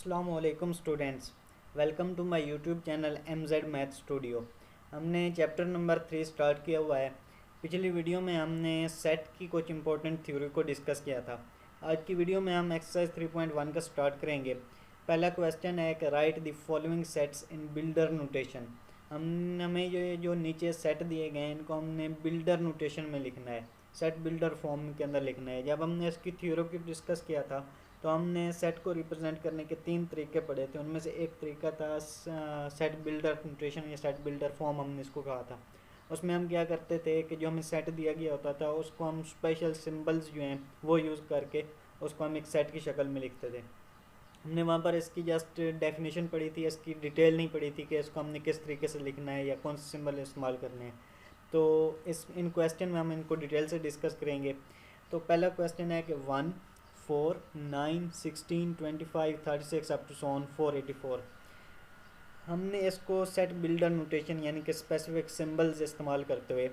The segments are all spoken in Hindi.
अस्सलामुअलैकुम students, welcome to my YouTube channel MZ math studio. हमने चैप्टर नंबर 3 स्टार्ट किया हुआ है। पिछली वीडियो में हमने सेट की कुछ इंपॉर्टेंट थ्योरी को डिस्कस किया था। आज की वीडियो में हम एक्सरसाइज 3.1 का स्टार्ट करेंगे। पहला क्वेश्चन है कि right the following sets in builder notation. हमें जो नीचे सेट दिए गए हैं इनको हमने बिल्डर नोटेशन में लिखना है, सेट बिल्डर फॉर्म के अंदर लिखना है। जब हमने इसकी थ्योरी को डिस्कस किया था तो हमने सेट को रिप्रेजेंट करने के 3 तरीके पढ़े थे। उनमें से एक तरीका था सेट बिल्डर नोटेशन या सेट बिल्डर फॉर्म, हमने इसको कहा था। उसमें हम क्या करते थे कि जो हमें सेट दिया गया होता था उसको हम स्पेशल सिंबल्स जो हैं वो यूज़ करके उसको हम एक सेट की शक्ल में लिखते थे। हमने वहाँ पर इसकी जस्ट डेफिनेशन पढ़ी थी, इसकी डिटेल नहीं पढ़ी थी कि इसको हमने किस तरीके से लिखना है या कौन से सिंबल इस्तेमाल करने हैं। तो इन क्वेश्चन में हम इनको डिटेल से डिस्कस करेंगे। तो पहला क्वेश्चन है कि 1, 4, 9, 16, 25, 36 अप टू सोन 484। हमने इसको सेट बिल्डर नोटेशन यानी कि स्पेसिफिक सिंबल्स इस्तेमाल करते हुए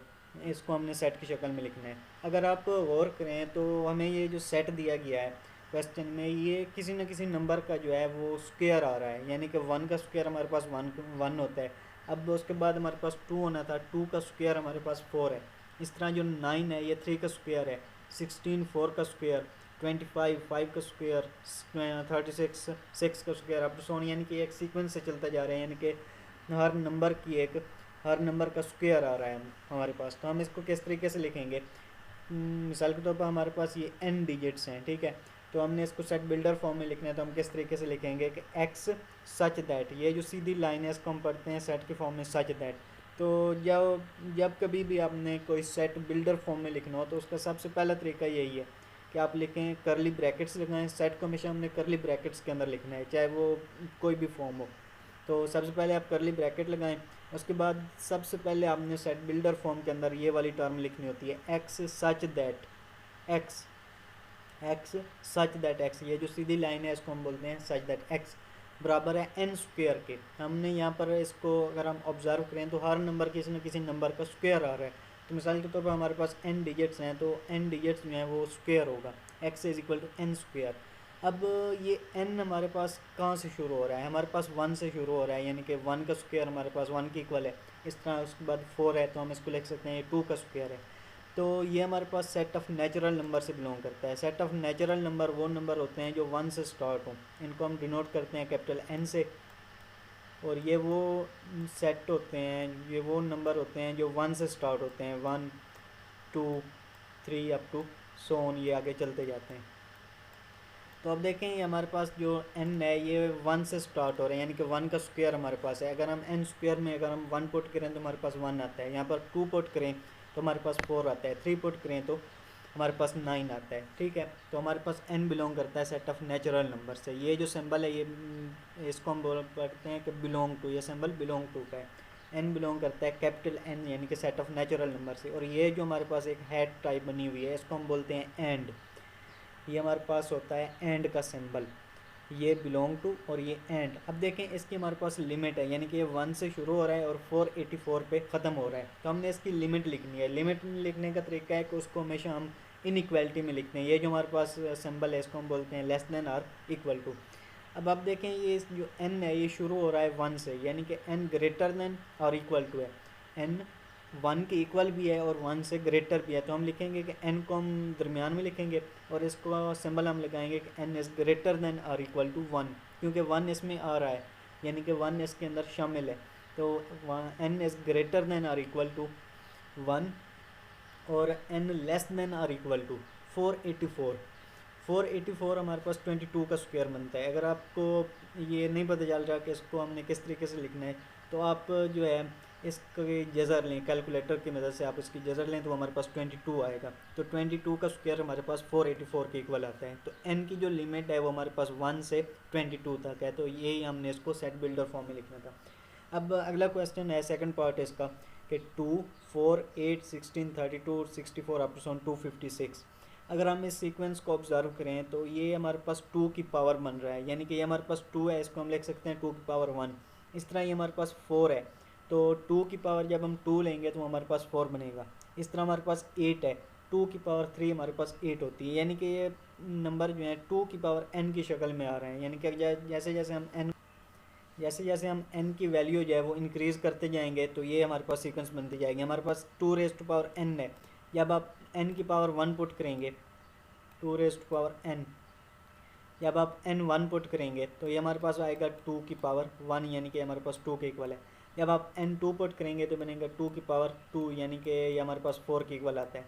इसको हमने सेट की शक्ल में लिखना है। अगर आप गौर करें तो हमें ये जो सेट दिया गया है क्वेश्चन में, ये किसी न किसी नंबर का जो है वो स्क्वायर आ रहा है, यानी कि 1 का स्क्वायर हमारे पास वन होता है। अब उसके बाद हमारे पास 2 होना था, 2 का स्क्वायर हमारे पास 4 है। इस तरह जो 9 है ये 3 का स्क्वायर है, 16 4 का स्क्वायर, 25 5 का स्क्वायर, 36 6 का स्क्वायर अप टू सोन, यानी कि एक सीक्वेंस से चलता जा रहा है, यानी कि हर नंबर का स्क्वायर आ रहा है हमारे पास। तो हम इसको किस तरीके से लिखेंगे? मिसाल के तौर पर हमारे पास ये n डिजिट्स हैं, ठीक है। तो हमने इसको सेट बिल्डर फॉर्म में लिखना है, तो हम किस तरीके से लिखेंगे कि x सच दैट, ये जो सीधी लाइन है इसको हम पढ़ते हैं सेट के फॉर्म में सच दैट। तो जब कभी भी आपने कोई सेट बिल्डर फॉर्म में लिखना हो तो उसका सबसे पहला तरीका यही है कि आप लिखें करली ब्रैकेट्स लगाएं। सेट को हमेशा हमने करली ब्रैकेट्स के अंदर लिखना है, चाहे वो कोई भी फॉर्म हो। तो सबसे पहले आप करली ब्रैकेट लगाएं, उसके बाद सबसे पहले आपने सेट बिल्डर फॉर्म के अंदर ये वाली टर्म लिखनी होती है x such that x, x such that x, ये जो सीधी लाइन है इसको हम बोलते हैं सच दैट एक्स बराबर है एन स्क्वेयर के। हमने यहाँ पर इसको अगर हम ऑब्जर्व करें तो हर नंबर किसी न किसी नंबर का स्क्वेयर आ रहा है। तो मिसाल के तौर पर हमारे पास n डिजिट्स हैं, तो n डिजिट्स जो हैं वो स्क्वेयर होगा, x is equal to N square. अब ये n हमारे पास कहाँ से शुरू हो रहा है? हमारे पास 1 से शुरू हो रहा है, यानी कि 1 का स्क्वेयर हमारे पास 1 की इक्वल है। इस तरह उसके बाद 4 है तो हम इसको लिख सकते हैं ये 2 का स्क्वेयर है। तो ये हमारे पास सेट ऑफ नेचुरल नंबर से बिलोंग करता है। सेट ऑफ नेचुरल नंबर वो नंबर होते हैं जो 1 से स्टार्ट हों, इनको हम डिनोट करते हैं कैपिटल N से। और ये वो सेट होते हैं, ये वो नंबर होते हैं जो 1 से स्टार्ट होते हैं, 1 2 3 अप टू सोन, ये आगे चलते जाते हैं। तो अब देखें ये हमारे पास जो n है ये 1 से स्टार्ट हो रहे हैं, यानी कि 1 का स्क्वायर हमारे पास है। अगर हम n स्क्वायर में अगर हम 1 पुट करें तो हमारे पास 1 आता है, यहाँ पर 2 पुट करें तो हमारे पास 4 आता है, 3 पुट करें तो हमारे पास 9 आता है, ठीक है। तो हमारे पास n बिलोंग करता है सेट ऑफ नेचुरल नंबर से। ये जो सिंबल है ये इसको हम बोल सकते हैं कि बिलोंग टू, ये सिंबल बिलोंग टू का है। n बिलोंग करता है कैपिटल N यानी कि सेट ऑफ नेचुरल नंबर से। और ये जो हमारे पास एक हैट टाइप बनी हुई है इसको हम बोलते हैं एंड। ये हमारे पास होता है एंड का सिंबल, ये बिलोंग टू और ये एंड। अब देखें इसकी हमारे पास लिमिट है, यानी कि ये 1 से शुरू हो रहा है और 484 पे ख़त्म हो रहा है। तो हमने इसकी लिमिट लिखनी है। लिमिट लिखने का तरीका है कि उसको हमेशा हम इनइक्वालिटी में लिखते हैं। ये जो हमारे पास सिंबल है इसको हम बोलते हैं लेस देन और इक्वल टू। अब आप देखें ये जो n है ये शुरू हो रहा है 1 से, यानी कि n ग्रेटर देन और इक्वल टू है। n 1 के इक्वल भी है और 1 से ग्रेटर भी है, तो हम लिखेंगे कि n को हम दरमियान में लिखेंगे और इसको सिंबल हम लगाएंगे कि n इज़ ग्रेटर देन और इक्वल टू 1, क्योंकि 1 इसमें आ रहा है, यानी कि 1 इसके अंदर शामिल है। तो n इज़ ग्रेटर देन और इक्वल टू 1 और n लेस देन और इक्वल टू 484। 484 हमारे पास 22 का स्क्वायर बनता है। अगर आपको ये नहीं पता चल रहा कि इसको हमने किस तरीके से लिखना है तो आप जो है इसकी जज़र लें, कैलकुलेटर की मदद से आप इसकी जज़र लें तो हमारे पास 22 आएगा। तो 22 का स्क्वायर हमारे पास 484 के इक्वल आता है। तो n की जो लिमिट है वो हमारे पास 1 से 22 तक है। तो यही हमने इसको सेट बिल्डर फॉर्म में लिखना था। अब अगला क्वेश्चन है, सेकंड पार्ट है इसका कि 2 4 8 16 32 64 अप टू 256। अगर हम इस सीक्वेंस को ऑब्जर्व करें तो ये हमारे पास 2 की पावर बन रहा है, यानी कि ये हमारे पास 2 है, इसको हम लिख सकते हैं 2 की पावर 1। इस तरह ये हमारे पास 4 है, तो 2 की पावर जब हम 2 लेंगे तो हमारे पास 4 बनेगा। इस तरह हमारे पास 8 है, 2 की पावर 3 हमारे पास 8 होती है, यानी कि ये नंबर जो है 2 की पावर n की शक्ल में आ रहे हैं, यानी कि जैसे जैसे हम n की वैल्यू जो है वो इंक्रीज़ करते जाएंगे तो ये हमारे पास सीक्वेंस बनती जाएगी। हमारे पास 2 रेज़ टू पावर n है, जब आप n की पावर 1 पुट करेंगे 2 रेज़ टू पावर n, जब आप n 1 पुट करेंगे तो ये हमारे पास आएगा 2 की पावर 1, यानी कि हमारे पास 2 के इक्वल है। जब आप n 2 पुट करेंगे तो बनेगा 2 की पावर 2, यानी कि ये हमारे पास 4 के इक्वल आता है।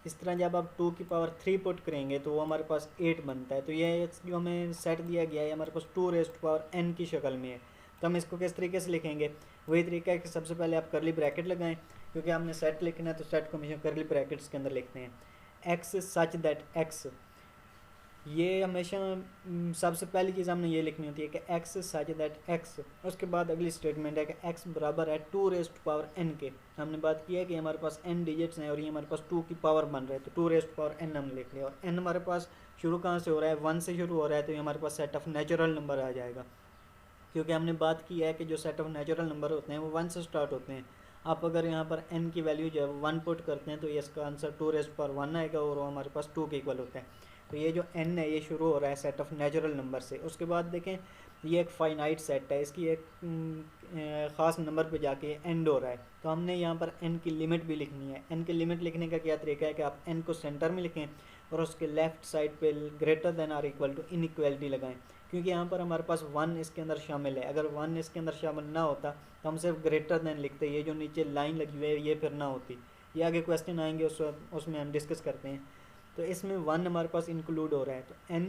इस तरह जब आप 2 की पावर 3 पुट करेंगे तो वो हमारे पास 8 बनता है। तो ये जो हमें सेट दिया गया है हमारे पास 2 रेज़ टू पावर n की शक्ल में है। तो हम इसको किस तरीके से लिखेंगे, वही तरीका है कि सबसे पहले आप करली ब्रैकेट लगाएं, क्योंकि हमने सेट लिखना है तो सेट को हमेशा करली ब्रैकेट्स के अंदर लिखते हैं। x सच दैट x, ये हमेशा सबसे पहली चीज़ हमने ये लिखनी होती है कि x सच दैट x। उसके बाद अगली स्टेटमेंट है कि x बराबर है 2 रेज़ टू पावर n के। हमने बात की है कि हमारे पास n डिजिट्स हैं और ये हमारे पास 2 की पावर बन रहा है, तो 2 रेज़ टू पावर n हमने लिख लिया। और n हमारे पास शुरू कहाँ से हो रहा है, 1 से शुरू हो रहा है, तो ये हमारे पास सेट ऑफ नेचुरल नंबर आ जाएगा, क्योंकि हमने बात की है कि जो सेट ऑफ नेचुरल नंबर होते हैं वो 1 से स्टार्ट होते हैं। आप अगर यहाँ पर n की वैल्यू जो है 1 पुट करते हैं तो ये इसका आंसर 2 रेज़ टू पावर 1 आएगा और वो हमारे पास 2 के इक्वल होता है। तो ये जो n है ये शुरू हो रहा है सेट ऑफ नेचुरल नंबर से। उसके बाद देखें ये एक फाइनाइट सेट है, इसकी एक ख़ास नंबर पे जाके एंड हो रहा है, तो हमने यहाँ पर n की लिमिट भी लिखनी है। n की लिमिट लिखने का क्या तरीका है कि आप n को सेंटर में लिखें और उसके लेफ़्ट साइड पे greater than or equal to inequality लगाएं, क्योंकि यहाँ पर हमारे पास 1 इसके अंदर शामिल है। अगर 1 इसके अंदर शामिल ना होता तो हम सिर्फ ग्रेटर देन लिखते, ये जो नीचे लाइन लगी हुई है ये फिर ना होती। ये आगे क्वेश्चन आएंगे उसमें हम डिस्कस करते हैं। तो इसमें 1 हमारे पास इंक्लूड हो रहा है, तो n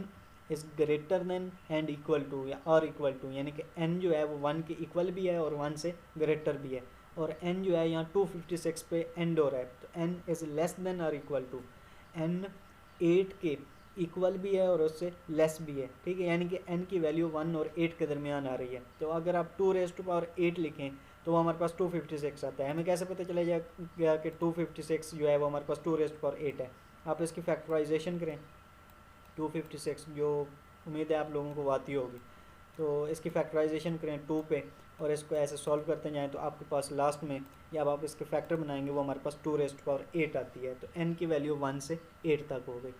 is greater than and equal to या और इक्वल टू, यानी कि n जो है वो 1 के इक्वल भी है और 1 से ग्रेटर भी है। और n जो है यहाँ 256 पे एंड हो रहा है, तो n इज़ लेस देन और इक्वल टू, n 8 के इक्वल भी है और उससे लेस भी है, ठीक है, यानी कि n की वैल्यू 1 और 8 के दरमियान आ रही है। तो अगर आप 2 रेज़ टू पावर 8 लिखें तो वो हमारे पास 256 आता है। हमें कैसे पता चला जाएगा कि 256 जो है वो हमारे पास 2 रेज़ टू पावर 8 है। आप इसकी फैक्टराइजेशन करें 256, जो उम्मीद है आप लोगों को आती होगी, तो इसकी फैक्टराइजेशन करें 2 पे और इसको ऐसे सॉल्व करते जाएं तो आपके पास लास्ट में जब आप इसके फैक्टर बनाएंगे वो हमारे पास 2 रेज़ टू पावर 8 आती है। तो n की वैल्यू 1 से 8 तक हो गई।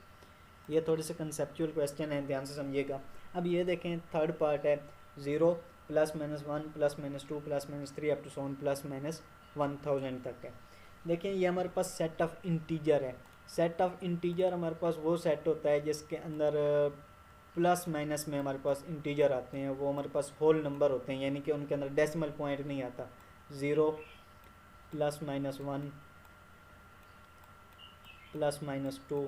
ये थोड़े से कंसेप्चुअल क्वेश्चन हैं, ध्यान से समझिएगा। अब ये देखें थर्ड पार्ट है 0 +-1 +-2 +-3 अप टू 7 +-1000 तक है। देखें ये हमारे पास सेट ऑफ इंटीजर है। सेट ऑफ इंटीजर हमारे पास वो सेट होता है जिसके अंदर प्लस माइनस में हमारे पास इंटीजर आते हैं, वो हमारे पास होल नंबर होते हैं, यानी कि उनके अंदर डेसिमल पॉइंट नहीं आता। 0 +-1 +-2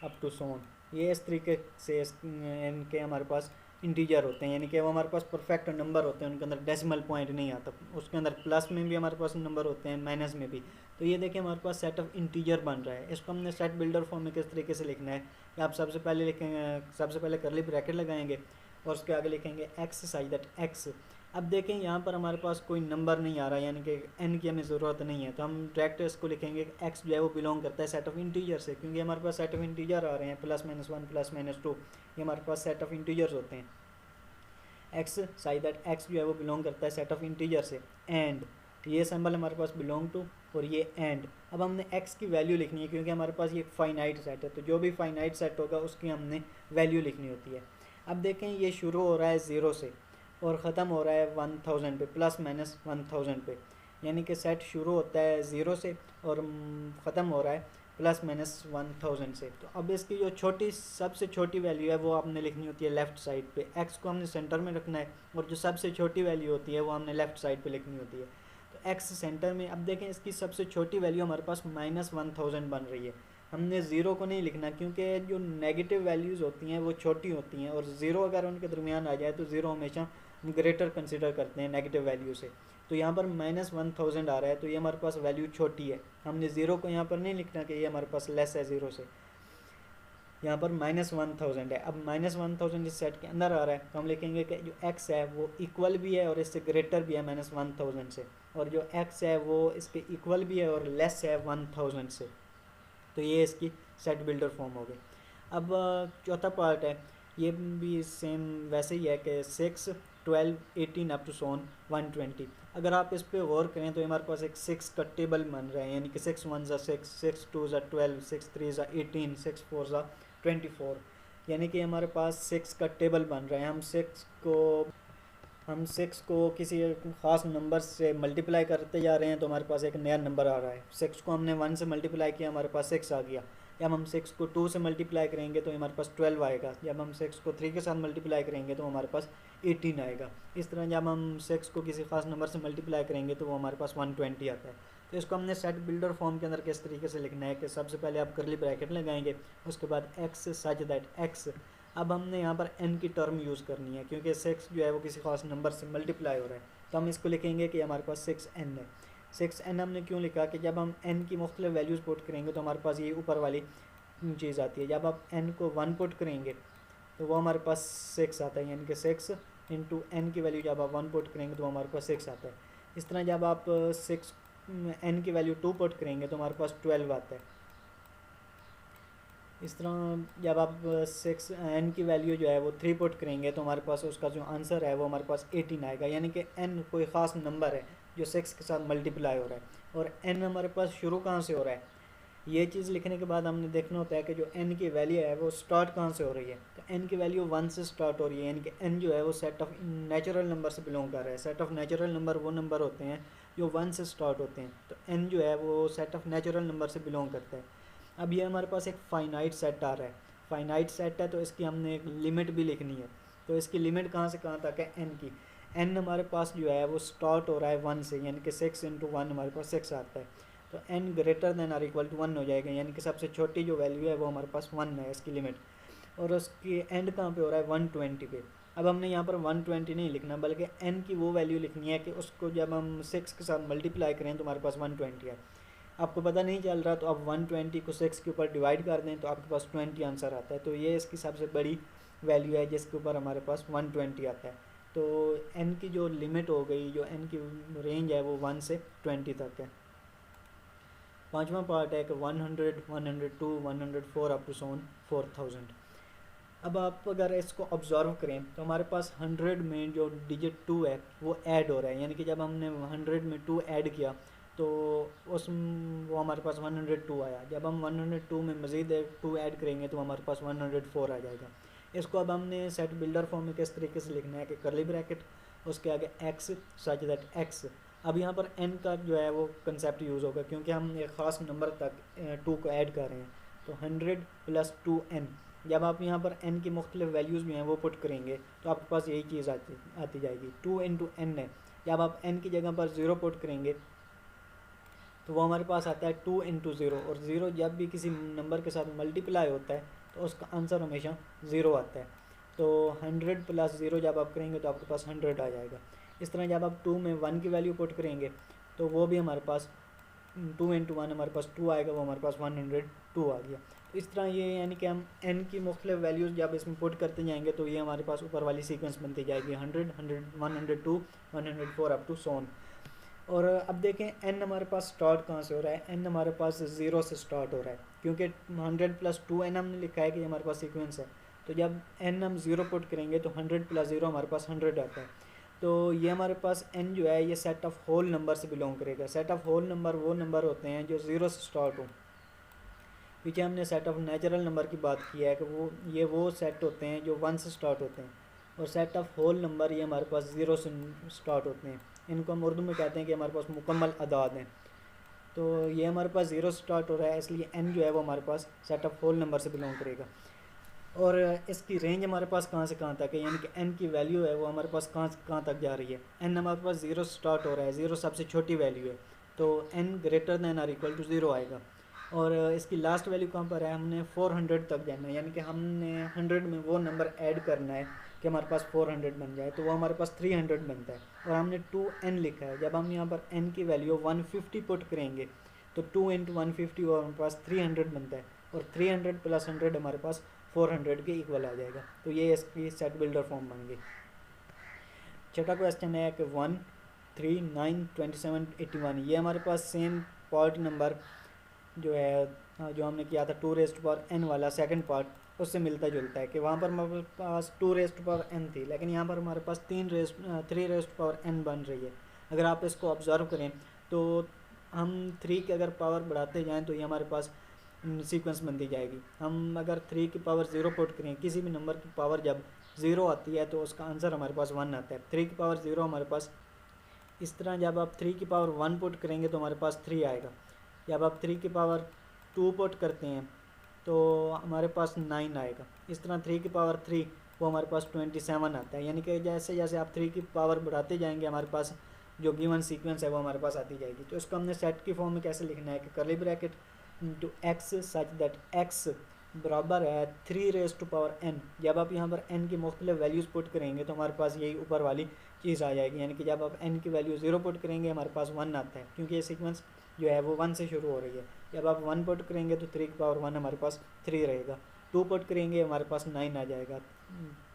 अप टू 7, ये इस तरीके से इनके हमारे पास इंटीजर होते हैं, यानी कि वो हमारे पास परफेक्ट नंबर होते हैं, उनके अंदर डेसिमल पॉइंट नहीं आता। उसके अंदर प्लस में भी हमारे पास नंबर होते हैं, माइनस में भी। तो ये देखिए हमारे पास सेट ऑफ इंटीजर बन रहा है। इसको हमने सेट बिल्डर फॉर्म में किस तरीके से लिखना है कि आप सबसे पहले लिखेंगे, सबसे पहले करली ब्रैकेट लगाएंगे और उसके आगे लिखेंगे एक्स सच दैट एक्स। अब देखें यहाँ पर हमारे पास कोई नंबर नहीं आ रहा, यानी कि n की हमें ज़रूरत नहीं है, तो हम डायरेक्ट इसको लिखेंगे x जो है वो बिलोंग करता है सेट ऑफ इंटीजर से, क्योंकि हमारे पास सेट ऑफ इंटीजर आ रहे हैं +-1 +-2, ये हमारे पास सेट ऑफ इंटीजर्स होते हैं। x सच दैट x जो है वो बिलोंग करता है सेट ऑफ इंटीजर से। एंड ये सिंबल हमारे पास बिलोंग टू और ये एंड। अब हमने x की वैल्यू लिखनी है, क्योंकि हमारे पास ये एक फाइनाइट सेट है, तो जो भी फाइनाइट सेट होगा उसकी हमने वैल्यू लिखनी होती है। अब देखें ये शुरू हो रहा है 0 से और ख़त्म हो रहा है 1000 पे, +-1000 पे, यानी कि सेट शुरू होता है 0 से और ख़त्म हो रहा है +-1000 से। तो अब इसकी जो सबसे छोटी वैल्यू है वो आपने लिखनी होती है लेफ़्ट साइड पे। x को हमने सेंटर में रखना है और जो सबसे छोटी वैल्यू होती है वो हमने लेफ़्ट साइड पे लिखनी होती है। तो x सेंटर में। अब देखें इसकी सबसे छोटी वैल्यू हमारे पास -1000 बन रही है। हमने ज़ीरो को नहीं लिखना, क्योंकि जो नेगेटिव वैल्यूज़ होती हैं वो छोटी होती हैं और ज़ीरो अगर उनके दरमियान आ जाए तो ज़ीरो हमेशा ग्रेटर कंसिडर करते हैं नेगेटिव वैल्यू से। तो यहाँ पर -1000 आ रहा है, तो ये हमारे पास वैल्यू छोटी है। हमने ज़ीरो को यहाँ पर नहीं लिखना कि ये हमारे पास लेस है ज़ीरो से, यहाँ पर -1000 है। अब -1000 इस सेट के अंदर आ रहा है, तो हम लिखेंगे कि जो x है वो इक्वल भी है और इससे ग्रेटर भी है -1000 से, और जो x है वो इसके इक्वल भी है और लेस है 1000 से। तो ये इसकी सेट बिल्डर फॉर्म हो गई। अब चौथा पार्ट है, ये भी सेम वैसे ही है कि 6 12 18 अप टू 120। अगर आप इस पे गौर करें तो हमारे पास एक 6 का टेबल बन रहा है, यानी कि 6 1 ज़ा 6, 6 2 ज़ा 12, 6 3 ज़ा 18, 6 4 ज़ा 24, यानी कि हमारे पास 6 का टेबल बन रहा है। हम 6 को किसी ख़ास नंबर से मल्टीप्लाई करते जा रहे हैं तो हमारे पास एक नया नंबर आ रहा है। 6 को हमने 1 से मल्टीप्लाई किया, हमारे पास 6 आ गया। जब हम 6 को 2 से मल्टीप्लाई करेंगे तो हमारे पास 12 आएगा। जब हम 6 को 3 के साथ मल्टीप्लाई करेंगे तो हमारे पास 18 आएगा। इस तरह जब हम 6 को किसी खास नंबर से मल्टीप्लाई करेंगे तो वो हमारे पास 120 आता है। तो इसको हमने सेट बिल्डर फॉर्म के अंदर किस तरीके से लिखना है कि सबसे पहले आप करली ब्रैकेट लगाएंगे, उसके बाद एक्स सच दैट एक्स, अब हमने यहाँ पर n की टर्म यूज़ करनी है क्योंकि 6 जो है वो किसी खास नंबर से मल्टीप्लाई हो रहा है। तो हम इसको लिखेंगे कि हमारे पास 6n है। 6n हमने क्यों लिखा कि जब हम n की मुख्तलिफ वैल्यूज़ पुट करेंगे तो हमारे पास ये ऊपर वाली चीज़ आती है। जब आप n को 1 पुट करेंगे तो वो हमारे पास 6 आता है, यानी कि 6 इंटू n की वैल्यू जब आप 1 पुट करेंगे तो हमारे पास 6 आता है। इस तरह जब आप 6 n की वैल्यू 2 पुट करेंगे तो हमारे पास 12 आता है। इस तरह जब आप 6 n की वैल्यू जो है वो 3 पुट करेंगे तो हमारे पास उसका जो आंसर है वो हमारे पास 18 आएगा, यानी कि n कोई ख़ास नंबर है जो 6 के साथ मल्टीप्लाई हो रहा है। और n हमारे पास शुरू कहाँ से हो रहा है, ये चीज़ लिखने के बाद हमने देखना होता है कि जो n की वैल्यू है वो स्टार्ट कहाँ से हो रही है। तो n की वैल्यू 1 से स्टार्ट हो रही है, यानी कि n जो है वो सेट ऑफ नेचुरल नंबर से बिलोंग कर रहा है। सेट ऑफ नेचुरल नंबर वो नंबर होते हैं जो 1 से स्टार्ट होते हैं, तो n जो है वो सेट ऑफ नेचुरल नंबर से बिलोंग करता है। अब ये हमारे पास एक फाइनाइट सेट आ रहा है, फाइनाइट सेट है तो इसकी हमने एक लिमिट भी लिखनी है। तो इसकी लिमिट कहाँ से कहाँ तक है, n की। n हमारे पास जो है वो स्टार्ट हो रहा है 1 से, यानी कि 6 इंटू 1 हमारे पास 6 आता है। तो n greater than or equal to 1 हो जाएगा, यानी कि सबसे छोटी जो वैल्यू है वो हमारे पास 1 है इसकी लिमिट। और उसकी एंड कहाँ पे हो रहा है, 120 पे। अब हमने यहाँ पर 120 नहीं लिखना बल्कि n की वो वैल्यू लिखनी है कि उसको जब हम 6 के साथ मल्टीप्लाई करें तो हमारे पास 120 है। आपको पता नहीं चल रहा तो आप 120 को 6 के ऊपर डिवाइड कर दें तो आपके पास 20 आंसर आता है। तो ये इसकी सबसे बड़ी वैल्यू है जिसके ऊपर हमारे पास 120 आता है। तो n की जो लिमिट हो गई, जो n की रेंज है वो 1 से 20 तक है। पांचवा पार्ट है कि 100, 102, 104 अप टू 4000। अब आप अगर इसको ऑब्जर्व करें तो हमारे पास 100 में जो डिजिट 2 है वो ऐड हो रहा है, यानी कि जब हमने 100 में 2 ऐड किया तो वो हमारे पास 102 आया। जब हम 102 में मज़ीद 2 ऐड करेंगे तो हमारे पास 104 आ जाएगा। इसको अब हमने सेट बिल्डर फॉर्म में किस तरीके से लिखना है कि करली ब्रैकेट, उसके आगे एक्स सच दैट एक्स। अब यहाँ पर n का जो है वो कंसेप्ट यूज़ होगा क्योंकि हम एक ख़ास नंबर तक 2 को ऐड कर रहे हैं। तो 100 प्लस 2n, जब आप यहाँ पर n की मुख्तलिफ वैल्यूज़ भी हैं वो पुट करेंगे तो आपके पास यही चीज़ आती जाएगी। 2 इंटू n है, जब आप n की जगह पर 0 पुट करेंगे तो वो हमारे पास आता है 2 इंटू 0, और 0 जब भी किसी नंबर के साथ मल्टीप्लाई होता है तो उसका आंसर हमेशा 0 आता है। तो 100 प्लस 0 जब आप करेंगे तो आपके पास 100 आ जाएगा। इस तरह जब आप 2 में 1 की वैल्यू पुट करेंगे तो वो भी हमारे पास 2 इंटू 1 हमारे पास 2 आएगा, वो हमारे पास 102 आ गया। तो इस तरह ये यानी कि हम n की मुख्तलिफ वैल्यूज़ जब इसमें पुट करते जाएंगे तो ये हमारे पास ऊपर वाली सीक्वेंस बनती जाएगी 100, 102, 104 अप टू 100। और अब देखें n हमारे पास स्टार्ट कहाँ से हो रहा है, n हमारे पास 0 से स्टार्ट हो रहा है क्योंकि 100 प्लस 2n हमने लिखा है कि हमारे पास सीक्वेंस है। तो जब n हम 0 पुट करेंगे तो 100 प्लस 0 हमारे पास 100 आता है। तो ये हमारे पास n जो है ये सेट ऑफ होल नंबर से बिलोंग करेगा। सेट ऑफ होल नंबर वो नंबर होते हैं जो 0 से स्टार्ट हो। पीछे हमने सेट ऑफ नेचुरल नंबर की बात की है कि वो सेट होते हैं जो 1 से स्टार्ट होते हैं, और सेट ऑफ होल नंबर ये हमारे पास 0 से स्टार्ट होते हैं। इनको हम उर्दू में कहते हैं कि हमारे पास मुकम्मल अदाद हैं। तो ये हमारे पास 0 से स्टार्ट हो रहा है, इसलिए n जो है वो हमारे पास सेट ऑफ होल नंबर से बिलोंग करेगा। और इसकी रेंज हमारे पास कहाँ से कहाँ तक है, यानी कि n की वैल्यू है वो हमारे पास कहाँ से कहाँ तक जा रही है। n हमारे पास 0 से स्टार्ट हो रहा है, 0 सबसे छोटी वैल्यू है, तो n greater than or equal to 0 आएगा। और इसकी लास्ट वैल्यू कहाँ पर है, हमने 400 तक जाना है, यानी कि हमने 100 में वो नंबर ऐड करना है कि हमारे पास 400 बन जाए, तो वो हमारे पास 300 बनता है। और हमने 2n लिखा है, जब हम यहाँ पर n की वैल्यू 150 पुट करेंगे तो 2 इंटू 150 और हमारे पास 300 बनता है, और 300 प्लस 100 हमारे पास 400 के इक्वल आ जाएगा। तो ये इसकी सेट बिल्डर फॉर्म बन गई। छठा क्वेश्चन है कि 1, 3, 9, 27, 81, ये हमारे पास सेम पार्ट नंबर जो है जो हमने किया था 2 रेज़्ड पावर n वाला सेकंड पार्ट उससे मिलता जुलता है कि वहाँ पर हमारे पास 2 रेज़्ड पावर n थी, लेकिन यहाँ पर हमारे पास 3 रेज़्ड पावर n बन रही है। अगर आप इसको ऑब्ज़र्व करें तो हम 3 की अगर पावर बढ़ाते जाएँ तो ये हमारे पास सीक्वेंस बनती जाएगी। हम अगर 3 की पावर 0 पुट करें, किसी भी नंबर की पावर जब 0 आती है तो उसका आंसर हमारे पास 1 आता है। 3 की पावर 0 हमारे पास इस तरह, जब आप 3 की पावर 1 पुट करेंगे तो हमारे पास 3 आएगा। जब आप 3 की पावर 2 पुट करते हैं तो हमारे पास 9 आएगा। इस तरह 3 की पावर 3 वो हमारे पास 27 आता है। यानी कि जैसे जैसे आप 3 की पावर बढ़ाते जाएंगे हमारे पास जो गिवन सीक्वेंस है वो हमारे पास आती जाएगी। तो इसको हमने सेट की फॉर्म में कैसे लिखना है कि curly bracket into x such that x बराबर है 3 रेज टू पावर n। जब आप यहाँ पर n की मुख्तलिफ वैल्यूज़ पुट करेंगे तो हमारे पास यही ऊपर वाली चीज़ आ जाएगी। यानी कि जब आप n की वैल्यू 0 पुट करेंगे हमारे पास 1 आता है, क्योंकि ये सीक्वेंस जो है वो 1 से शुरू हो रही है। जब आप 1 पुट करेंगे तो 3 की पावर 1 हमारे पास 3 रहेगा। 2 पुट करेंगे हमारे पास 9 आ जाएगा।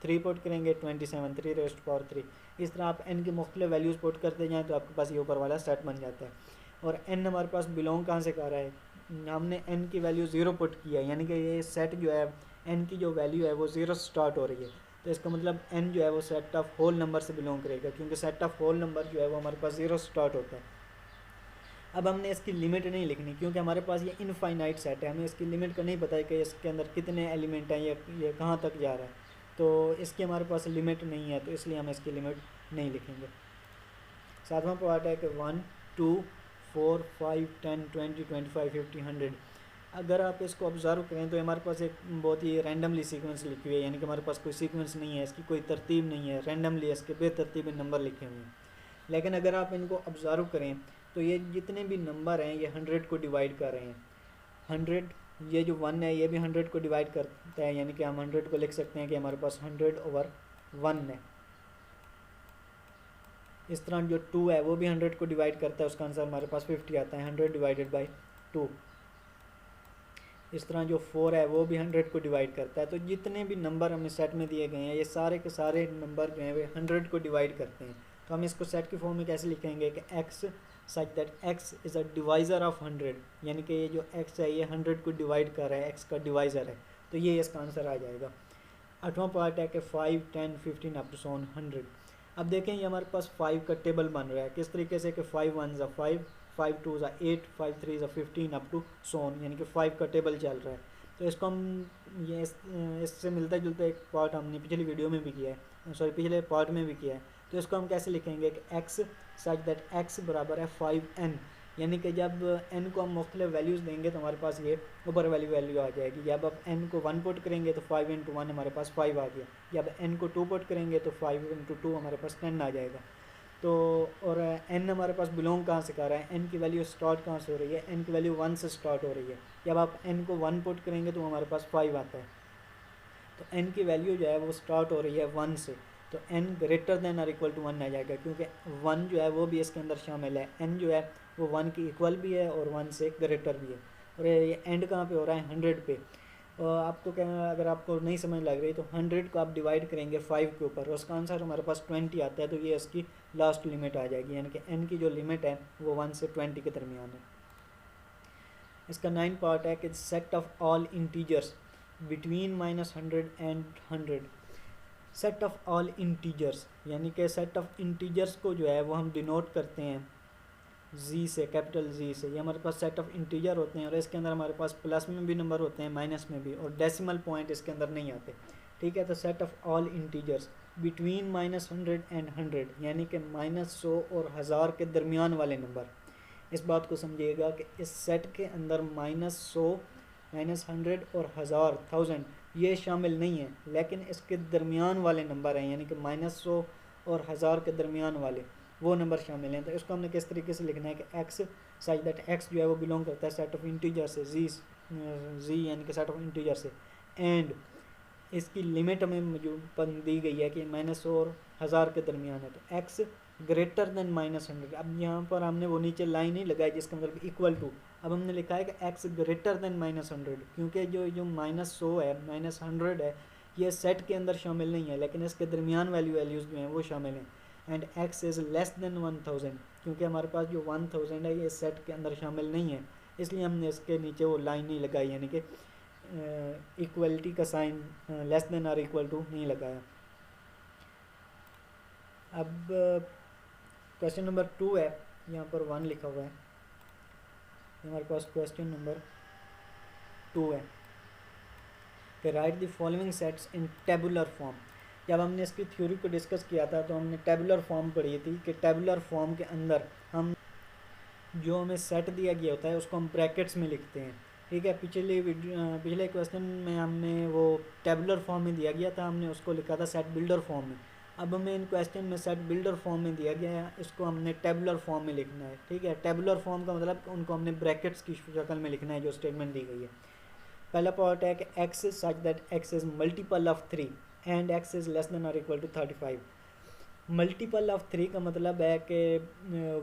3 पुट करेंगे 27, 3 रेज टू पावर 3। इस तरह आप n की मुख्तलिफ वैल्यूज़ पुट करते जाएँ तो आपके पास ये ऊपर वाला सेट बन जाता है। और n हमारे पास बिलोंग कहाँ से कर रहा है, हमने n की वैल्यू 0 पुट किया है, यानी कि ये सेट जो है n की जो वैल्यू है वो 0 स्टार्ट हो रही है। तो इसका मतलब n जो है वो सेट ऑफ होल नंबर से बिलोंग करेगा, क्योंकि सेट ऑफ होल नंबर जो है वो हमारे पास 0 स्टार्ट होता है। अब हमने इसकी लिमिट नहीं लिखनी, क्योंकि हमारे पास ये इनफाइनाइट सेट है, हमें इसकी लिमिट का नहीं पता है कि इसके अंदर कितने एलिमेंट हैं, ये कहाँ तक जा रहा है। तो इसकी हमारे पास लिमिट नहीं है, तो इसलिए हम इसकी लिमिट नहीं लिखेंगे। सातवां पार्ट है कि 1 2 4 5 10 20 25 50 100। अगर आप इसको ऑब्ज़र्व करें तो हमारे पास एक बहुत ही रैंडमली सीक्वेंस लिखी हुई है, यानी कि हमारे पास कोई सीक्वेंस नहीं है, इसकी कोई तरतीब नहीं है, रैंडमली इसके बेतरतीब नंबर लिखे हुए हैं। लेकिन अगर आप इनको ऑब्ज़र्व करें तो ये जितने भी नंबर हैं ये 100 को डिवाइड कर रहे हैं। 100, ये जो 1 है ये भी 100 को डिवाइड करता है, यानी कि हम 100 को लिख सकते हैं कि हमारे पास 100/1 है। इस तरह जो 2 है वो भी 100 को डिवाइड करता है, उसका आंसर हमारे पास 50 आता है, 100 डिवाइडेड बाई 2। इस तरह जो 4 है वो भी 100 को डिवाइड करता है। तो जितने भी नंबर हमें सेट में दिए गए हैं ये सारे के सारे नंबर जो हैं वे 100 को डिवाइड करते हैं। तो हम इसको सेट की फॉर्म में कैसे लिखेंगे कि x such that x is a divisor of 100, यानी कि ये जो x है ये 100 को डिवाइड कर रहा है, x का डिवाइज़र है, तो ये इसका आंसर आ जाएगा। आठवां पार्ट है कि 5 10 15 अप टू सोन 100। अब देखें ये हमारे पास 5 का टेबल बन रहा है, किस तरीके से कि 5 1 5, 5 2 8, 5 3 15 अप टू सोन, यानी कि 5 का टेबल चल रहा है। तो इसको हम ये इससे मिलता जुलता एक पार्ट हमने पिछली वीडियो में भी किया है, सॉरी पिछले पार्ट में भी किया है। तो इसको हम कैसे लिखेंगे कि x सच दैट x बराबर है 5n, यानी कि जब n को हम मुख्तलिफ वैल्यूज़ देंगे तो हमारे पास ये ऊपर वाली वैल्यू आ जाएगी। जब आप n को 1 पुट करेंगे तो 5 × 1 हमारे पास 5 आ गया। जब n को 2 पुट करेंगे तो 5 × 2 हमारे पास 10 आ जाएगा। तो और n हमारे पास बिलोंग कहाँ से कर रहा है, n की वैल्यू स्टार्ट कहाँ से हो रही है, n की वैल्यू 1 से स्टार्ट हो रही है। जब आप n को 1 पुट करेंगे तो हमारे पास 5 आता है। तो n की वैल्यू जो है वो स्टार्ट हो रही है 1 से, तो n ग्रेटर देन और इक्वल टू 1 आ जाएगा, क्योंकि 1 जो है वो भी इसके अंदर शामिल है। n जो है वो 1 की इक्वल भी है और 1 से ग्रेटर भी है। और ये एंड कहाँ पे हो रहा है, 100 पे। और आपको क्या, अगर आपको नहीं समझ लग रही तो 100 को आप डिवाइड करेंगे 5 के ऊपर, उसका आंसर हमारे पास 20 आता है। तो ये इसकी लास्ट लिमिट आ जाएगी, यानी कि n की जो लिमिट है वो 1 से 20 के दरमियान है। इसका 9 पार्ट है कि set of all integers between -100 and 100। Set of all integers, यानी कि सेट ऑफ इंटीजर्स को जो है वो हम डिनोट करते हैं जी से, कैपिटल जी से। ये हमारे पास सेट ऑफ इंटीजर होते हैं और इसके अंदर हमारे पास प्लस में भी नंबर होते हैं, माइनस में भी, और डेसिमल पॉइंट इसके अंदर नहीं आते। ठीक है, तो set of all integers between -100 and 100, यानी कि -100 और 1000 के दरमियान वाले नंबर। इस बात को समझिएगा कि इस सेट के अंदर -100 -100 और 1000 1000 ये शामिल नहीं है, लेकिन इसके दरमियान वाले नंबर हैं, यानी कि -100 और 1000 के दरमियान वाले वो नंबर शामिल हैं। तो इसको हमने किस तरीके से लिखना है कि x सच दैट x जो है वो बिलोंग करता है सेट ऑफ इंटीजर से, जी यानी कि सेट ऑफ इंटीजर से, एंड इसकी लिमिट हमें जो दी गई है कि -100 और 1000 के दरमियान है। तो x ग्रेटर देन -100। अब यहाँ पर हमने वो नीचे लाइन नहीं लगाई जिसका मतलब इक्वल टू, अब हमने लिखा है कि x ग्रेटर देन -100, क्योंकि जो -100 है -100 है ये सेट के अंदर शामिल नहीं है, लेकिन इसके दरमियान वैल्यूज़ जो हैं वो शामिल हैं। And x is less than 1000, क्योंकि हमारे पास जो 1000 है ये सेट के अंदर शामिल नहीं है, इसलिए हमने इसके नीचे वो लाइन नहीं लगाई, यानी कि इक्वलिटी का साइन लेस देन और इक्वल टू नहीं लगाया। अब 10th पार्ट है कि set of all integers between -100 and 100। Set of all integers यानी कि सेट ऑफ इंटीजर्स को जो है वो हम डिनोट करते हैं जी से, कैपिटल जी से। ये हमारे पास सेट ऑफ इंटीजर्स होते हैं और इसके अंदर हमारे पास प्लस में भी नंबर होते हैं, माइनस में भी, और डेसिमल पॉइंट इसके अंदर नहीं आते। ठीक है, तो set of all integers between -100 and 100। Question number 2 है, यहाँ पर 1 लिखा हुआ है, हमारे पास क्वेश्चन नंबर 2 है कि right the following sets in tabular form. जब हमने इसकी थ्योरी को डिस्कस किया था तो हमने टेबुलर फॉर्म पढ़ी थी कि टेबुलर फॉर्म के अंदर हम जो हमें सेट दिया गया होता है उसको हम ब्रैकेट्स में लिखते हैं। ठीक है, पिछले क्वेश्चन में हमने वो टेबुलर फॉर्म में दिया गया था, हमने उसको लिखा था सेट बिल्डर फॉर्म में। अब हमें इन क्वेश्चन में सेट बिल्डर फॉर्म में दिया गया है, इसको हमने टेबुलर फॉर्म में लिखना है। ठीक है, टेबुलर फॉर्म का मतलब उनको हमने ब्रैकेट्स की शक्ल में लिखना है जो स्टेटमेंट दी गई है। पहला पार्ट है कि x is such that x is multiple of 3 and x is less than और इक्वल टू 35। मल्टीपल ऑफ 3 का मतलब है कि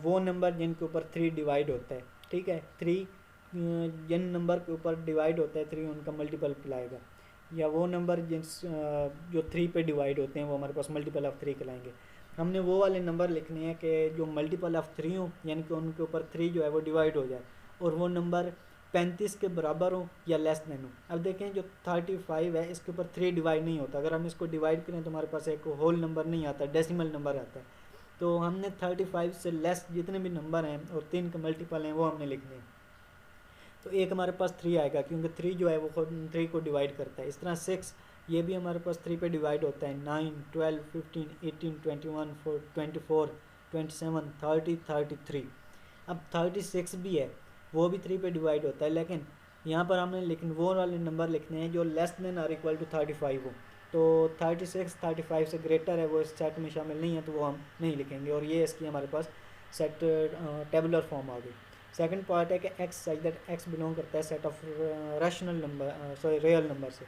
वो नंबर जिनके ऊपर 3 डिवाइड होता है। ठीक है, 3 जिन नंबर के ऊपर डिवाइड होता है 3 उनका मल्टीपल कहलाएगा, या वो नंबर जो 3 पे डिवाइड होते हैं वो हमारे पास मल्टीपल ऑफ 3 कहलाएंगे। हमने वो वाले नंबर लिखने हैं कि जो मल्टीपल ऑफ 3 हो, यानी कि उनके ऊपर 3 जो है वो डिवाइड हो जाए, और वो नंबर 35 के बराबर हो या लेस देन हो। अब देखें जो 35 है इसके ऊपर 3 डिवाइड नहीं होता, अगर हम इसको डिवाइड करें तो हमारे पास एक होल नंबर नहीं आता, डेसिमल नंबर आता है। तो हमने 35 से लेस जितने भी नंबर हैं और 3 के मल्टीपल हैं वो हमने लिखने हैं। तो एक हमारे पास 3 आएगा क्योंकि 3 जो है वो खुद 3 को डिवाइड करता है। इस तरह 6 ये भी हमारे पास 3 पे डिवाइड होता है। 9, 12, 15, 18, 21, 24, 27, 30, 33। अब 36 भी है, वो भी 3 पे डिवाइड होता है, लेकिन यहाँ पर हमने लेकिन वो वाले नंबर लिखने हैं जो लेस देन और इक्वल टू 35 हो। तो 36 35 से ग्रेटर है वो इस सेट में शामिल नहीं है, तो वो हम नहीं लिखेंगे, और ये इसकी हमारे पास सेट टेबुलर फॉर्म आ गई। सेकंड पार्ट है कि x such that x belong करता है set of rational number real number से।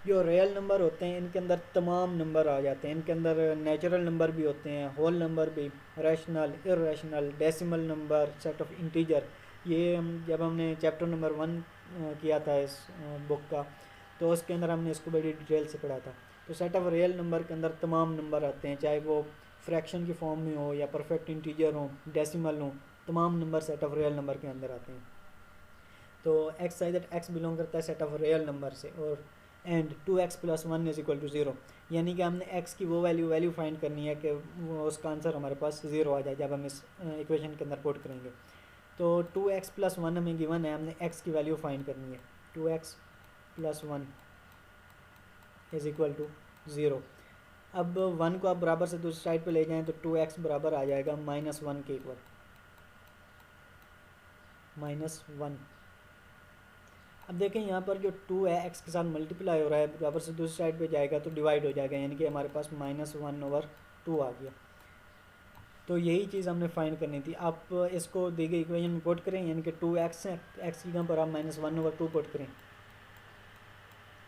जो रियल नंबर होते हैं इनके अंदर तमाम नंबर आ जाते हैं, इनके अंदर नेचुरल नंबर भी होते हैं, होल नंबर भी, rational, irrational, decimal number, set of integer. ये जब हमने चैप्टर नंबर 1 किया था इस बुक का, तो उसके अंदर हमने इसको बड़ी डिटेल से पढ़ा था। तो सेट ऑफ रियल नंबर के अंदर तमाम नंबर आते हैं, चाहे वो फ्रैक्शन की फॉर्म में हो या परफेक्ट इंटीजर हो, डेसिमल हो, तमाम number set of real number के अंदर आते हैं। तो x such that x belong करता है सेट ऑफ रियल नंबर से, और and 2x + 1 is equal to 0, यानी कि हमने x की वो वैल्यू फाइंड करनी है कि उसका आंसर हमारे पास 0 आ जाए जब हम इस इक्वेशन के अंदर पुट करेंगे। तो 2x + 1 हमें गिवन है, हमने x की वैल्यू फाइंड करनी है। 2x + 1 is equal to 0। अब 1 को आप बराबर से दूसरी साइड पे ले जाएं तो 2x बराबर आ जाएगा -1 के इक्वल, -1। अब देखें यहाँ पर जो 2 है x के साथ मल्टीप्लाई हो रहा है, बराबर से दूसरी साइड पे जाएगा तो डिवाइड हो जाएगा, यानी कि हमारे पास -1/2 आ गया। तो यही चीज़ हमने फाइंड करनी थी। आप इसको दी गई इक्वेशन में पुट करें, यानी कि 2x है, x की जगह पर आप -1/2 पुट करें,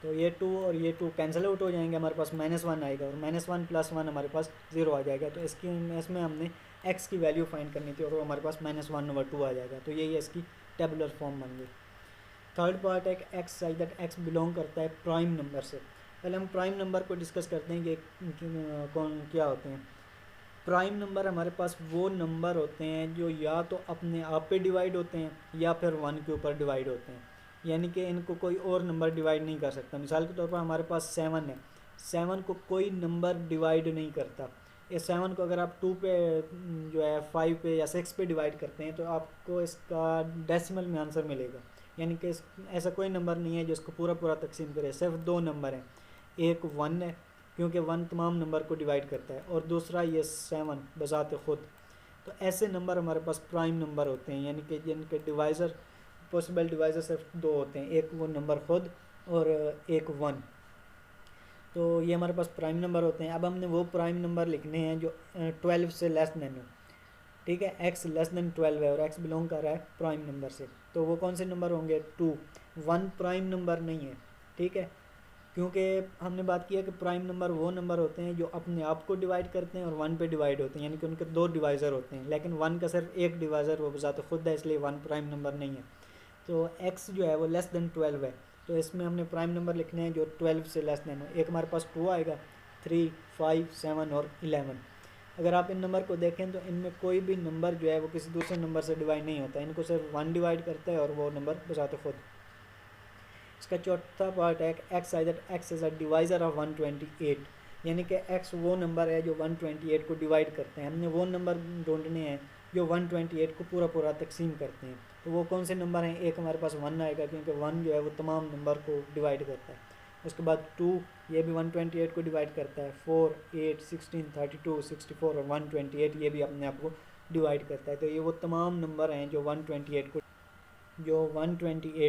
तो ये 2 और ये 2 कैंसिल आउट हो जाएंगे, हमारे पास -1 आएगा, और -1 + 1 हमारे पास 0 आ जाएगा। तो इसमें हमने x की वैल्यू फाइंड करनी थी और वो हमारे पास -1/2 आ जाएगा। तो यही इसकी टेबुलर फॉर्म बन गई। थर्ड पार्ट है कि x such that x belong करता है प्राइम नंबर से। पहले हम प्राइम नंबर को डिस्कस करते हैं कि कौन क्या होते हैं। प्राइम नंबर हमारे पास वो नंबर होते हैं जो या तो अपने आप पे डिवाइड होते हैं या फिर 1 के ऊपर डिवाइड होते हैं, यानी कि इनको कोई और नंबर डिवाइड नहीं कर सकता। मिसाल के तौर पर हमारे पास 7 है, 7 को कोई नंबर डिवाइड नहीं करता। इस 7 को अगर आप 2 पे जो है 5 पे या 6 पे डिवाइड करते हैं तो आपको इसका डेसिमल में आंसर मिलेगा, यानी कि ऐसा कोई नंबर नहीं है जिसको पूरा पूरा तकसीम करे। सिर्फ 2 नंबर हैं, एक 1 है क्योंकि 1 तमाम नंबर को डिवाइड करता है, और दूसरा ये 7 बजाते ख़ुद। तो ऐसे नंबर हमारे पास प्राइम नंबर होते हैं, यानी कि जिनके डिवाइज़र पॉसिबल डिवाइज़र सिर्फ 2 होते हैं, एक वो नंबर खुद और एक 1। तो ये हमारे पास प्राइम नंबर होते हैं। अब हमने वो प्राइम नंबर लिखने हैं जो 12 से लेस देन हो। ठीक है, x लेस देन 12 है और x बिलोंग कर रहा है प्राइम नंबर से, तो वो कौन से नंबर होंगे? 2। 1 प्राइम नंबर नहीं है, ठीक है, क्योंकि हमने बात किया कि प्राइम नंबर वो नंबर होते हैं जो अपने आप को डिवाइड करते हैं और 1 पे डिवाइड होते हैं, यानी कि उनके 2 डिवाइज़र होते हैं, लेकिन 1 का सिर्फ एक डिवाइज़र वो बजाते खुद है, इसलिए 1 प्राइम नंबर नहीं है। तो x जो है वो लेस देन 12 है, तो इसमें हमने प्राइम नंबर लिखने हैं जो 12 से लेस देन हो। एक हमारे पास 2 आएगा, 3, 5, 7 और 11। अगर आप इन नंबर को देखें तो इनमें कोई भी नंबर जो है वो किसी दूसरे नंबर से डिवाइड नहीं होता, इनको सिर्फ 1 डिवाइड करता है और वो नंबर बजाते खुद। इसका चौथा पार्ट है x is a divisor of 128। यानी कि x वो नंबर है जो 128 को डिवाइड करते हैं। हमने वो नंबर ढूंढने हैं जो 128 को पूरा पूरा तकसीम करते हैं। तो वो कौन से नंबर हैं? एक हमारे पास 1 आएगा क्योंकि 1 जो है वो तमाम नंबर को डिवाइड करता है। उसके बाद 2, ये भी 128 को डिवाइड करता है। 4, 8, 16, 32, 64 और 128 ये भी अपने आप को डिवाइड करता है। तो ये वो तमाम नंबर हैं जो 128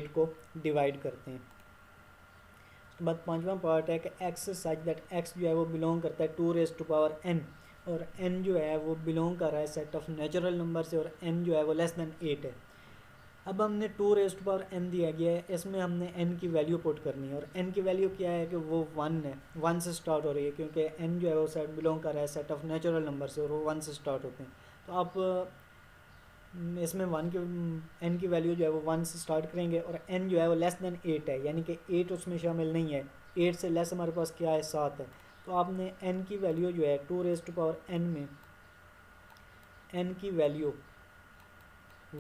को डिवाइड करते हैं। उसके बाद पांचवा पार्ट है कि एक्स सच दैट एक्स जो है वो बिलोंग करता है 2 रेज़ टू पावर n, और n जो है वो बिलोंग कर रहा है सेट ऑफ नेचुरल नंबर से, और n जो है वो लेस दैन 8 है। अब हमने 2 रेज़ टू पावर n दिया गया है, इसमें हमने n की वैल्यू पुट करनी है, और n की वैल्यू क्या है कि वो 1 है, 1 से स्टार्ट हो रही है क्योंकि n जो है वो सेट बिलोंग कर रहा है सेट ऑफ नेचुरल नंबर से, और वो 1 से स्टार्ट होते हैं। तो आप इसमें n की वैल्यू जो है वो 1 से स्टार्ट करेंगे, और n जो है वो लेस दैन 8 है, यानी कि 8 उसमें शामिल नहीं है। 8 से लेस हमारे पास क्या है? 7 है। तो आपने n की वैल्यू जो है 2 रेज़ टू पावर n में n की वैल्यू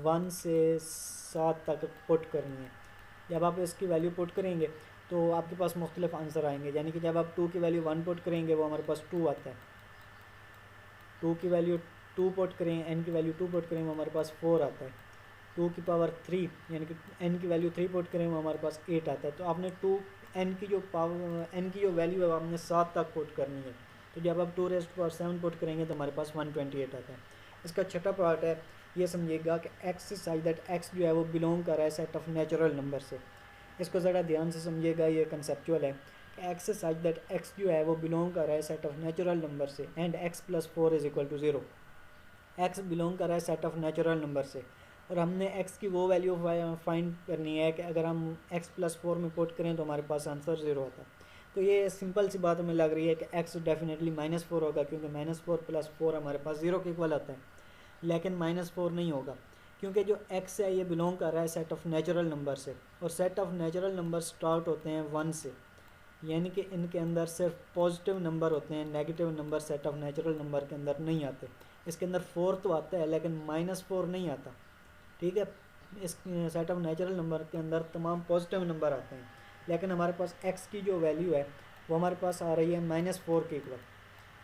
1 से 7 तक पुट करनी है। जब आप इसकी वैल्यू पुट करेंगे तो आपके पास मुख्तलिफ आंसर आएंगे, यानी कि जब आप 2 की वैल्यू 1 पुट करेंगे वो हमारे पास 2 आता है। 2 की वैल्यू 2 पुट करें, n की वैल्यू 2 पुट करें वो हमारे पास 4 आता है। 2 की पावर 3 यानी कि n की वैल्यू 3 पुट करें वो हमारे पास 8 आता है। तो आपने n की जो वैल्यू है वो आपने 7 तक पुट करनी है। तो जब आप 2 रेज़ टू पावर 7 पुट करेंगे तो हमारे पास 128 आता है। इसका छठा पार्ट है, ये समझिएगा कि एक्स सच दैट एक्स जो है वो बिलोंग कर रहा है सेट ऑफ नेचुरल नंबर से। इसको ज़रा ध्यान से समझिएगा, ये कंसेप्चुअल है कि एक्स सच दैट एक्स जो है वो बिलोंग कर रहा है सेट ऑफ नेचुरल नंबर से, एंड x + 4 = 0। एक्स बिलोंग कर रहा है सेट ऑफ नेचुरल नंबर से, और हमने x की वो वैल्यू फाइंड करनी है कि अगर हम x + 4 में पुट करें तो हमारे पास आंसर 0 आता है। तो ये सिंपल सी बात हमें लग रही है कि x डेफिनेटली -4 होगा, क्योंकि -4 + 4 हमारे पास 0 के इक्वल आता है। लेकिन -4 नहीं होगा, क्योंकि जो x है ये बिलोंग कर रहा है सेट ऑफ नेचुरल नंबर से, और set of natural number start होते हैं 1 से, यानी कि इनके अंदर सिर्फ पॉजिटिव नंबर होते हैं, negative number set of natural number के अंदर नहीं आते। इसके अंदर 4 तो आता है लेकिन -4 नहीं आता। ठीक है, इस सेट ऑफ नेचुरल नंबर के अंदर तमाम पॉजिटिव नंबर आते हैं, लेकिन हमारे पास x की जो वैल्यू है वो हमारे पास आ रही है -4 के इक्वल।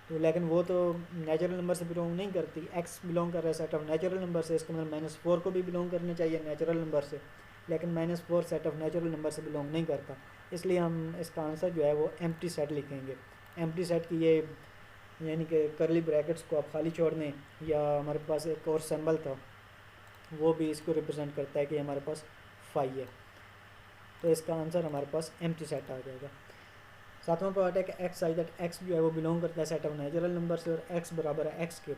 तो लेकिन वो तो नेचुरल नंबर से बिलोंग नहीं करती, x बिलोंग कर रहा है सेट ऑफ नेचुरल नंबर से, इसके अंदर -4 को भी बिलोंग करने चाहिए नेचुरल नंबर से, लेकिन -4 सेट ऑफ नेचुरल नंबर से बिलोंग नहीं करता। इसलिए हम इसका आंसर जो है वो एम्प्टी सेट लिखेंगे। एम्प्टी सेट की ये यानी कि करली ब्रैकेट्स को आप खाली छोड़ दें, या हमारे पास एक और सिंबल था वो भी इसको रिप्रेजेंट करता है कि हमारे पास फाई है। तो इसका आंसर हमारे पास एम्प्टी सेट आ जाएगा। सातवां पार्ट है कि एक्स सच दैट एक्स जो है वो बिलोंग करता है सेट ऑफ नेचुरल नंबर से, और एक्स बराबर है एक्स के।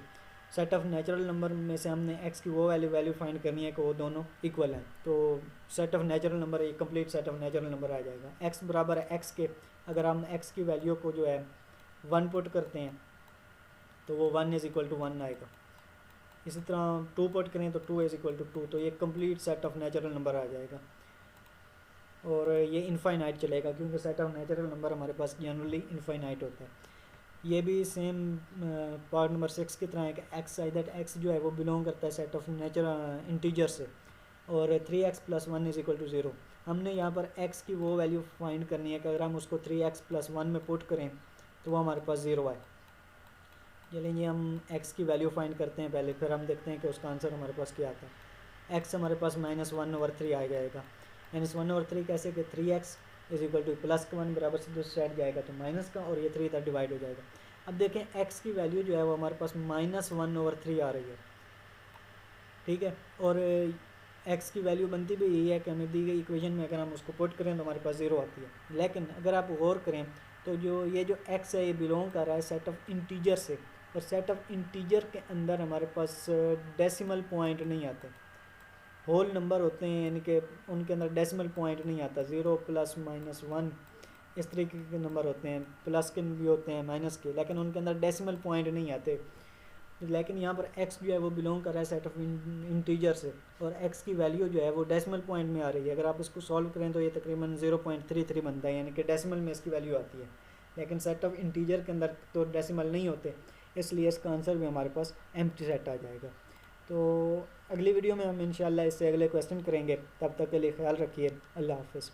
सेट ऑफ नेचुरल नंबर में से हमने एक्स की वो वैल्यू फाइंड करनी है कि वो दोनों इक्वल हैं। तो सेट ऑफ नेचुरल नंबर एक complete set of natural number आ जाएगा। एक्स बराबर है एक्स के, अगर हम एक्स की वैल्यू को जो है 1 पुट करते हैं तो वो 1 = 1 आएगा। इसी तरह 2 पुट करें तो 2 = 2, तो ये complete set of natural number आ जाएगा, और ये इनफाइनाइट चलेगा क्योंकि सेट ऑफ नेचुरल नंबर हमारे पास जनरली इनफाइनाइट होता है। ये भी सेम पार्ट नंबर 6 की तरह है कि एक्स सच दैट एक्स जो है वो बिलोंग करता है सेट ऑफ इंटीजर से, और 3x + 1 = 0। हमने यहाँ पर x की वो वैल्यू फाइंड करनी है कि अगर हम उसको 3x + 1 में पुट करें तो वो हमारे पास 0 आए। चलिए हम x की वैल्यू फाइंड करते हैं पहले, फिर हम देखते हैं कि उसका आंसर हमारे पास क्या आता है। x हमारे पास -1/3 आ जाएगा। -1/3 कैसे कि 3x = +1 बराबर से दूसरी साइड जाएगा तो माइनस का, और ये 3 इधर डिवाइड हो जाएगा। अब देखें x की वैल्यू जो है वो हमारे पास -1/3 आ रही है। ठीक है, और x की वैल्यू बनती भी यही है कि हमें दी गई इक्वेशन में अगर हम उसको पुट करें तो हमारे पास 0 आती है। लेकिन अगर आप गौर करें तो जो x है ये बिलोंग कर रहा है सेट ऑफ इंटीजर से, और सेट ऑफ इंटीजर के अंदर हमारे पास डेसिमल पॉइंट नहीं आते, होल नंबर होते हैं, यानी कि उनके अंदर डेसिमल पॉइंट नहीं आता। 0 + -1 इस तरीके के नंबर होते हैं, प्लस के भी होते हैं माइनस के, लेकिन उनके अंदर डेसिमल पॉइंट नहीं आते। लेकिन यहाँ पर x जो है वो बिलोंग कर रहा है सेट ऑफ इंटीजर से, और x की वैल्यू जो है वो डेसिमल पॉइंट में आ रही है। अगर आप इसको सॉल्व करें तो ये तकरीबन 0.33 बनता है, यानी कि डेसिमल में इसकी वैल्यू आती है। लेकिन सेट ऑफ इंटीजर के अंदर तो डेसिमल नहीं होते, इसलिए इसका आंसर भी हमारे पास एम्प्टी सेट आ जाएगा। तो अगली वीडियो में हम इंशाल्लाह इससे अगले क्वेश्चन करेंगे। तब तक के लिए ख्याल रखिए। अल्लाह हाफ़िज़।